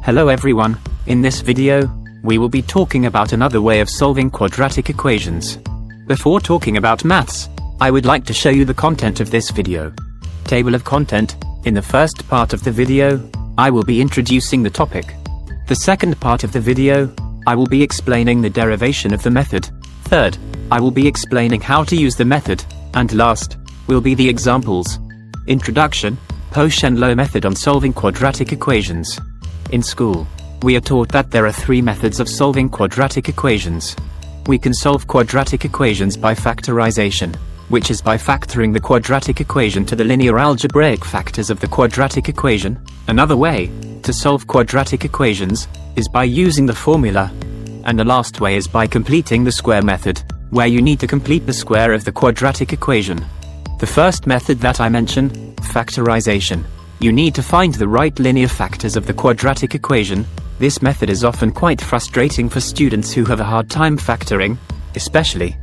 Hello everyone, in this video, we will be talking about another way of solving quadratic equations. Before talking about maths, I would like to show you the content of this video. Table of content. In the first part of the video, I will be introducing the topic. The second part of the video, I will be explaining the derivation of the method. Third, I will be explaining how to use the method, and last, will be the examples. Introduction, Cauchy-Henlo method on solving quadratic equations. In school, we are taught that there are three methods of solving quadratic equations. We can solve quadratic equations by factorization, which is by factoring the quadratic equation to the linear algebraic factors of the quadratic equation. Another way to solve quadratic equations is by using the formula. And the last way is by completing the square method, where you need to complete the square of the quadratic equation. The first method that I mention, factorization. You need to find the right linear factors of the quadratic equation. This method is often quite frustrating for students who have a hard time factoring, especially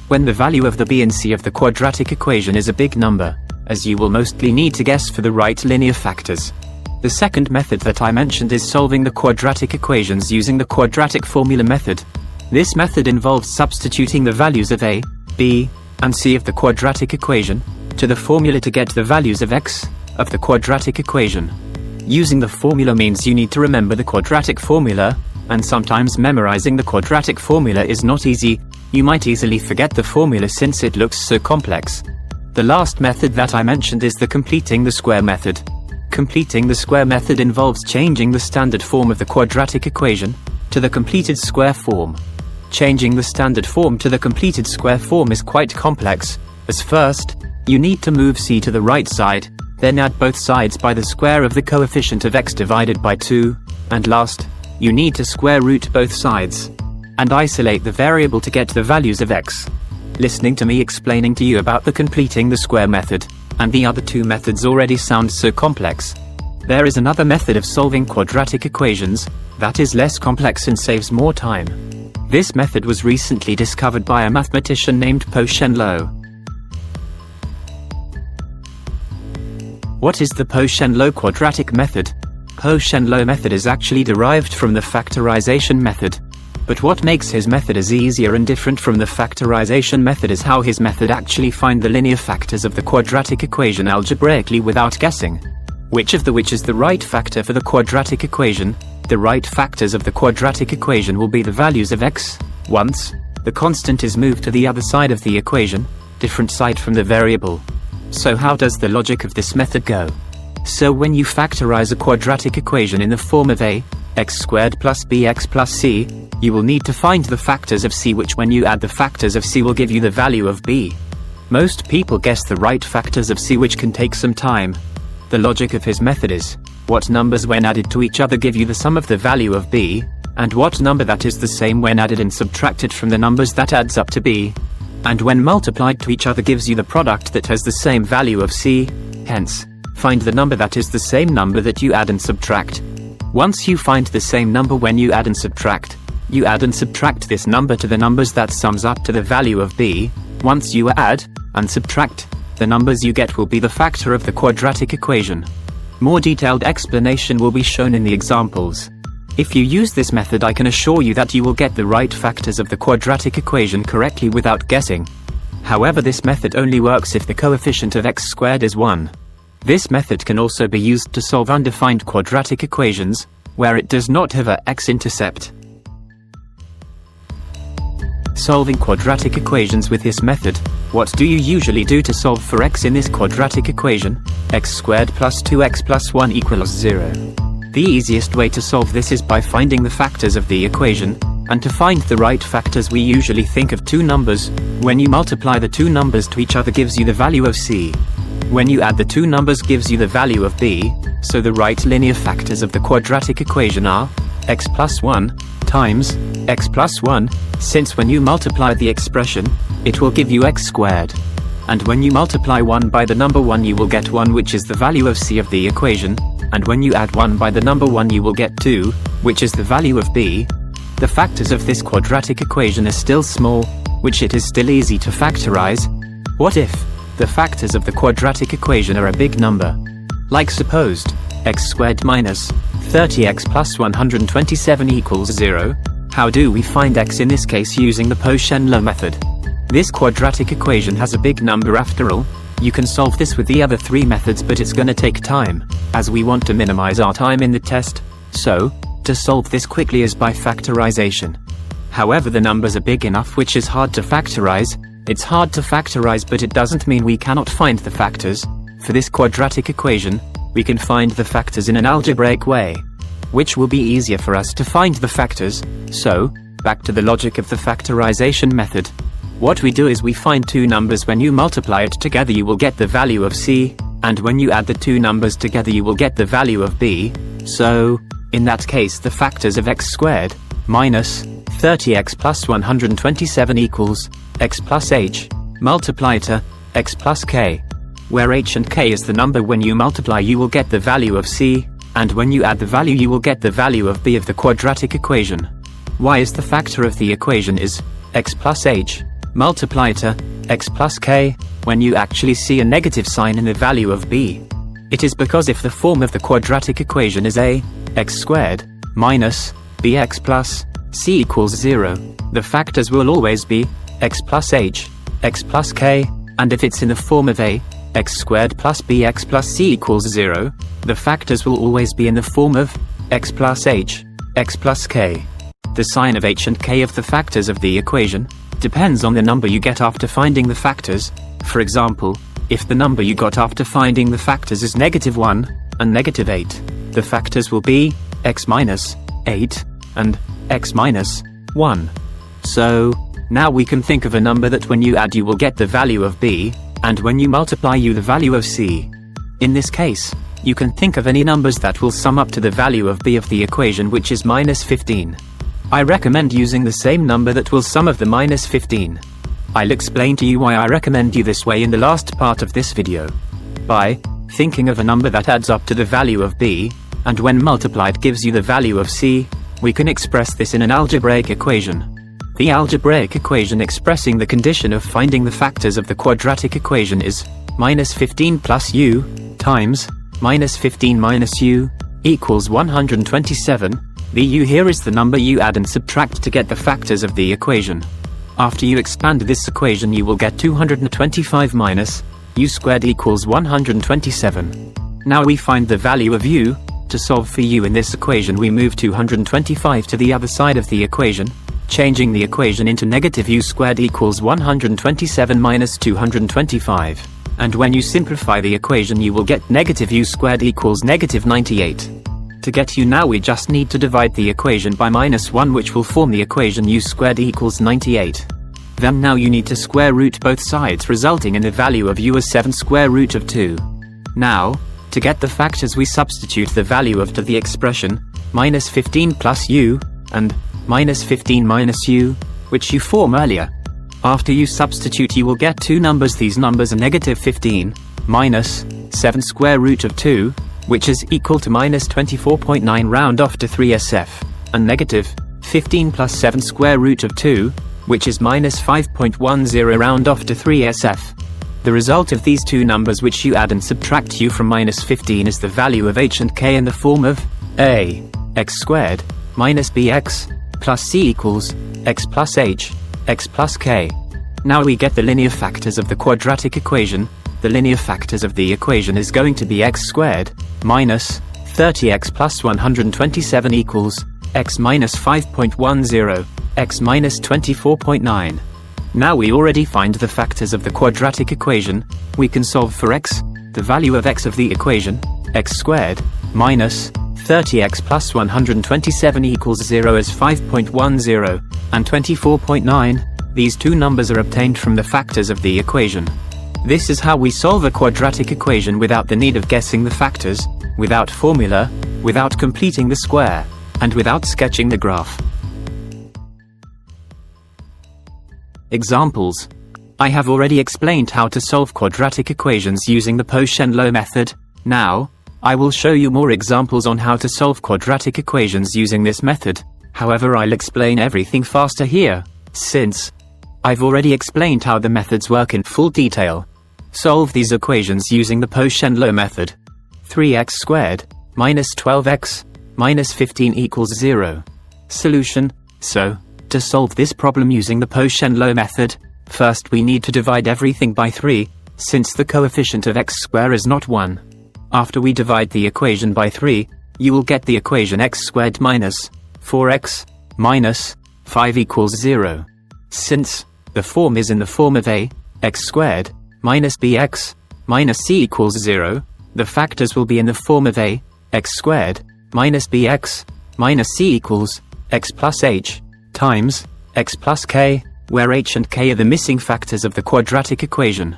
when the value of the b and c of the quadratic equation is a big number, as you will mostly need to guess for the right linear factors. The second method that I mentioned is solving the quadratic equations using the quadratic formula method. This method involves substituting the values of a, b, and c of the quadratic equation to the formula to get the values of x of the quadratic equation. Using the formula means you need to remember the quadratic formula, and sometimes memorizing the quadratic formula is not easy. You might easily forget the formula since it looks so complex. The last method that I mentioned is the completing the square method. Completing the square method involves changing the standard form of the quadratic equation to the completed square form. Changing the standard form to the completed square form is quite complex, as first, you need to move c to the right side, then add both sides by the square of the coefficient of x divided by 2, and last, you need to square root both sides, and isolate the variable to get the values of x. Listening to me explaining to you about the completing the square method, and the other two methods already sound so complex. There is another method of solving quadratic equations, that is less complex and saves more time. This method was recently discovered by a mathematician named Cauchy-Henlo. What is the Cauchy-Henlo quadratic method? Cauchy-Henlo method is actually derived from the factorization method. But what makes his method as easier and different from the factorization method is how his method actually find the linear factors of the quadratic equation algebraically without guessing. Which is the right factor for the quadratic equation? The right factors of the quadratic equation will be the values of x. Once the constant is moved to the other side of the equation, different side from the variable. So how does the logic of this method go? So when you factorize a quadratic equation in the form of a, x squared plus bx plus c, you will need to find the factors of c, which when you add the factors of c will give you the value of b. Most people guess the right factors of c, which can take some time. The logic of his method is, what numbers when added to each other give you the sum of the value of b, and what number that is the same when added and subtracted from the numbers that adds up to b, and when multiplied to each other gives you the product that has the same value of c. Hence, find the number that is the same number that you add and subtract. Once you find the same number when you add and subtract, you add and subtract this number to the numbers that sums up to the value of b. Once you add and subtract, the numbers you get will be the factor of the quadratic equation. More detailed explanation will be shown in the examples. If you use this method, I can assure you that you will get the right factors of the quadratic equation correctly without guessing. However, this method only works if the coefficient of x squared is 1. This method can also be used to solve undefined quadratic equations, where it does not have a x-intercept. Solving quadratic equations with this method. What do you usually do to solve for x in this quadratic equation? X squared plus 2x plus 1 equals 0. The easiest way to solve this is by finding the factors of the equation, and to find the right factors we usually think of two numbers. When you multiply the two numbers to each other gives you the value of c. When you add the two numbers gives you the value of b, so the right linear factors of the quadratic equation are x plus 1 times x plus 1, since when you multiply the expression, it will give you x squared. And when you multiply 1 by the number 1 you will get 1, which is the value of c of the equation, and when you add 1 by the number 1 you will get 2, which is the value of b. The factors of this quadratic equation are still small, which it is still easy to factorize. What if the factors of the quadratic equation are a big number? Like supposed, x squared minus 30x plus 127 equals 0. How do we find x in this case using the Cauchy-Law method? This quadratic equation has a big number after all. You can solve this with the other three methods, but it's gonna take time, as we want to minimize our time in the test. So, to solve this quickly is by factorization. However, the numbers are big enough which is hard to factorize. It's hard to factorize, but it doesn't mean we cannot find the factors. For this quadratic equation, we can find the factors in an algebraic way, which will be easier for us to find the factors. So, back to the logic of the factorization method. What we do is we find two numbers. When you multiply it together you will get the value of c, and when you add the two numbers together you will get the value of b. So, in that case the factors of x squared minus 30x plus 127 equals x plus h multiply to x plus k, where h and k is the number. When you multiply you will get the value of c, and when you add the value you will get the value of b of the quadratic equation. Why is the factor of the equation is x plus h multiply to x plus k when you actually see a negative sign in the value of b? It is because if the form of the quadratic equation is a x squared minus bx plus c equals 0, the factors will always be x plus h, x plus k, and if it's in the form of a x squared plus bx plus c equals 0, the factors will always be in the form of x plus h, x plus k. The sign of h and k of the factors of the equation depends on the number you get after finding the factors. For example, if the number you got after finding the factors is -1 and -8, the factors will be x minus 8 and x minus 1. So, now we can think of a number that when you add you will get the value of b, and when you multiply you the value of c. In this case, you can think of any numbers that will sum up to the value of b of the equation, which is -15. I recommend using the same number that will sum of the -15. I'll explain to you why I recommend you this way in the last part of this video. By thinking of a number that adds up to the value of b, and when multiplied gives you the value of c, we can express this in an algebraic equation. The algebraic equation expressing the condition of finding the factors of the quadratic equation is -15 plus u times -15 minus u equals 127. The u here is the number you add and subtract to get the factors of the equation. After you expand this equation you will get 225 minus u squared equals 127. Now we find the value of u. To solve for u in this equation we move 225 to the other side of the equation, changing the equation into negative u squared equals 127 minus 225. And when you simplify the equation you will get negative u squared equals -98. To get u now we just need to divide the equation by -1, which will form the equation u squared equals 98. Then now you need to square root both sides, resulting in the value of u as 7 square root of 2. Now, to get the factors we substitute the value of to the expression -15 plus u and -15 minus u, which you form earlier. After you substitute you will get two numbers. These numbers are -15 minus 7 square root of 2, which is equal to -24.9 round off to 3sf, and -15 plus 7 square root of 2, which is -5.10 round off to 3sf. The result of these two numbers which you add and subtract u from -15 is the value of h and k in the form of a x squared minus bx plus c equals x plus h, x plus k. Now we get the linear factors of the quadratic equation. The linear factors of the equation is going to be x squared minus 30x plus 127 equals x minus 5.10, x minus 24.9. Now we already find the factors of the quadratic equation. We can solve for x. The value of x of the equation, x squared minus 30x plus 127 equals 0 is 5.10 and 24.9. These two numbers are obtained from the factors of the equation. This is how we solve a quadratic equation without the need of guessing the factors, without formula, without completing the square, and without sketching the graph. Examples. I have already explained how to solve quadratic equations using the Cauchy-Law method. Now, I will show you more examples on how to solve quadratic equations using this method. However, I'll explain everything faster here, since I've already explained how the methods work in full detail. Solve these equations using the Cauchy-Law method. 3x squared minus 12x minus 15 equals 0. Solution. So, to solve this problem using the Poisson-Low method, first we need to divide everything by 3, since the coefficient of x squared is not 1. After we divide the equation by 3, you will get the equation x squared minus 4x minus 5 equals 0. Since the form is in the form of a x squared minus bx minus c equals 0, the factors will be in the form of a x squared minus bx minus c equals x plus h times x plus k, where h and k are the missing factors of the quadratic equation.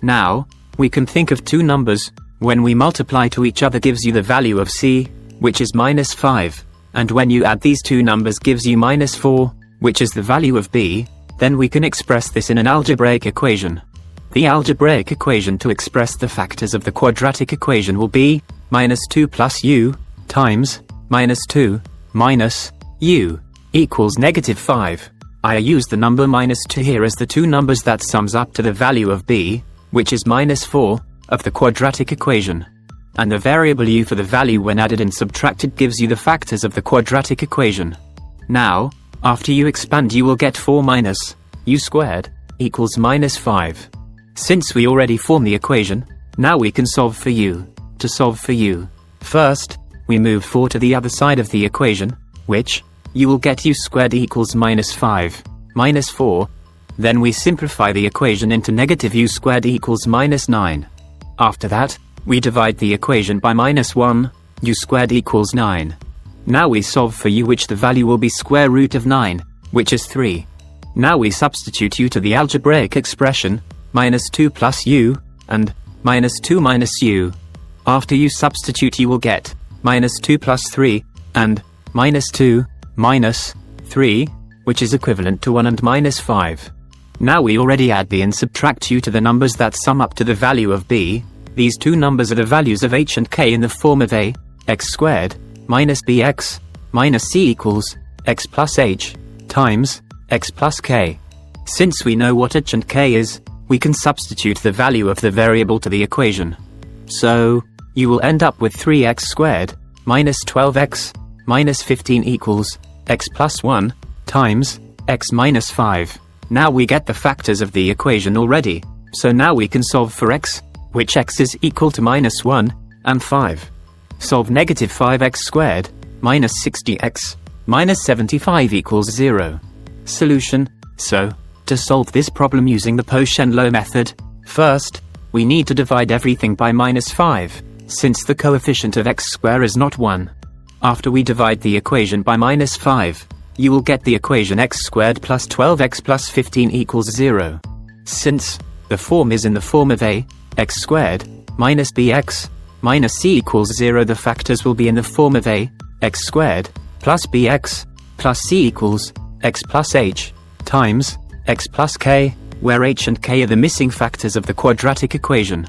Now, we can think of two numbers, when we multiply to each other gives you the value of c, which is minus 5, and when you add these two numbers gives you minus 4, which is the value of b. Then we can express this in an algebraic equation. The algebraic equation to express the factors of the quadratic equation will be minus 2 plus u times minus 2 minus u equals negative 5. I use the number minus 2 here as the two numbers that sums up to the value of b, which is minus 4, of the quadratic equation. And the variable u for the value when added and subtracted gives you the factors of the quadratic equation. Now, after you expand you will get 4 minus u squared equals minus 5. Since we already form the equation, now we can solve for u. To solve for u, first, we move 4 to the other side of the equation, which, you will get u squared equals minus 5, minus 4. Then we simplify the equation into negative u squared equals minus 9. After that, we divide the equation by minus 1, u squared equals 9. Now we solve for u, which the value will be square root of 9, which is 3. Now we substitute u to the algebraic expression, minus 2 plus u, and minus 2 minus u. After you substitute you will get minus 2 plus 3, and minus 2, minus 3, which is equivalent to 1 and minus 5. Now we already add b and subtract u to the numbers that sum up to the value of b. These two numbers are the values of h and k in the form of a x squared minus bx minus c equals x plus h times x plus k. Since we know what h and k is, we can substitute the value of the variable to the equation. So, you will end up with 3x squared minus 12x minus 15 equals x plus 1 times x minus 5. Now we get the factors of the equation already, so now we can solve for x, which x is equal to minus 1 and 5. Solve negative 5x squared minus 60x minus 75 equals 0. Solution. So, to solve this problem using the Poisson-Low method, first, we need to divide everything by minus 5, since the coefficient of x squared is not 1. After we divide the equation by minus 5, you will get the equation x squared plus 12x plus 15 equals 0. Since the form is in the form of a x squared minus bx minus c equals 0, the factors will be in the form of a x squared plus bx plus c equals x plus h times x plus k, where h and k are the missing factors of the quadratic equation.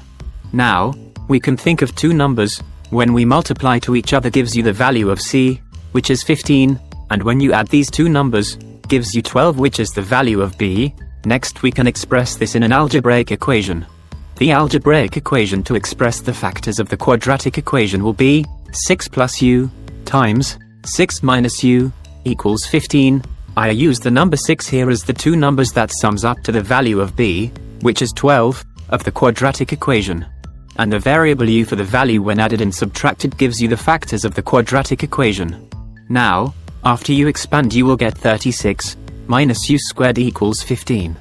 Now, we can think of two numbers, when we multiply to each other gives you the value of c, which is 15, and when you add these two numbers, gives you 12, which is the value of b. Next we can express this in an algebraic equation. The algebraic equation to express the factors of the quadratic equation will be 6 plus u times 6 minus u equals 15. I use the number 6 here as the two numbers that sums up to the value of b, which is 12, of the quadratic equation. And the variable u for the value when added and subtracted gives you the factors of the quadratic equation. Now, after you expand you will get 36 minus u squared equals 15.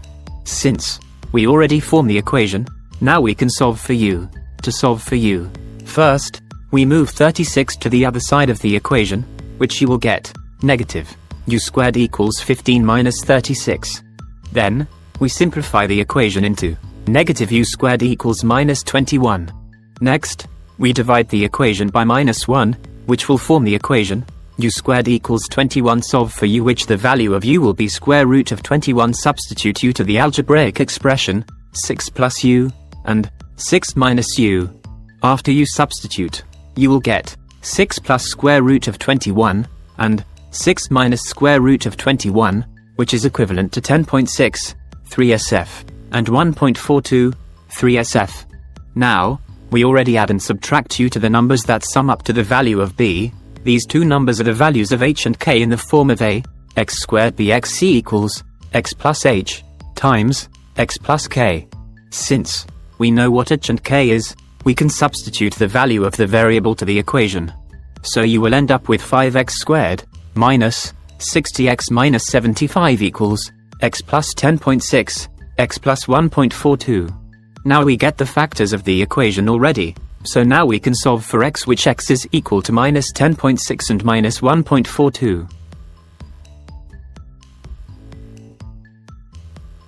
Since we already formed the equation, now we can solve for u. To solve for u, first, we move 36 to the other side of the equation, which you will get negative u squared equals 15 minus 36. Then, we simplify the equation into negative u squared equals minus 21. Next, we divide the equation by minus 1, which will form the equation u squared equals 21. Solve for u, which the value of u will be square root of 21. Substitute u to the algebraic expression 6 plus u and 6 minus u. After you substitute, you will get 6 plus square root of 21 and 6 minus square root of 21, which is equivalent to 10.6, 3sf, and 1.42, 3sf. Now, we already add and subtract u to the numbers that sum up to the value of b, These two numbers are the values of h and k in the form of a, x squared bxc equals x plus h times x plus k. Since we know what h and k is, we can substitute the value of the variable to the equation. So you will end up with 5x squared minus 60x minus 75 equals x plus 10.6, x plus 1.42. Now we get the factors of the equation already, so now we can solve for x, which x is equal to minus 10.6 and minus 1.42.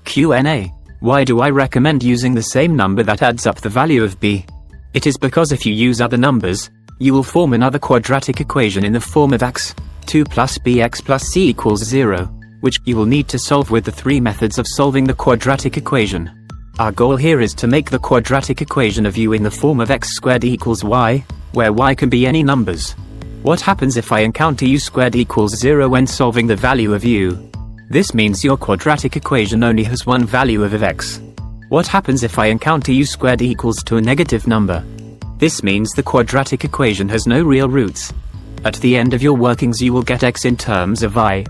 Q&A. Why do I recommend using the same number that adds up the value of b? It is because if you use other numbers, you will form another quadratic equation in the form of x, 2 plus bx plus c equals 0, which you will need to solve with the three methods of solving the quadratic equation. Our goal here is to make the quadratic equation of u in the form of x squared equals y, where y can be any numbers. What happens if I encounter u squared equals 0 when solving the value of u? This means your quadratic equation only has one value of x. What happens if I encounter u squared equals to a negative number? This means the quadratic equation has no real roots. At the end of your workings you will get x in terms of I,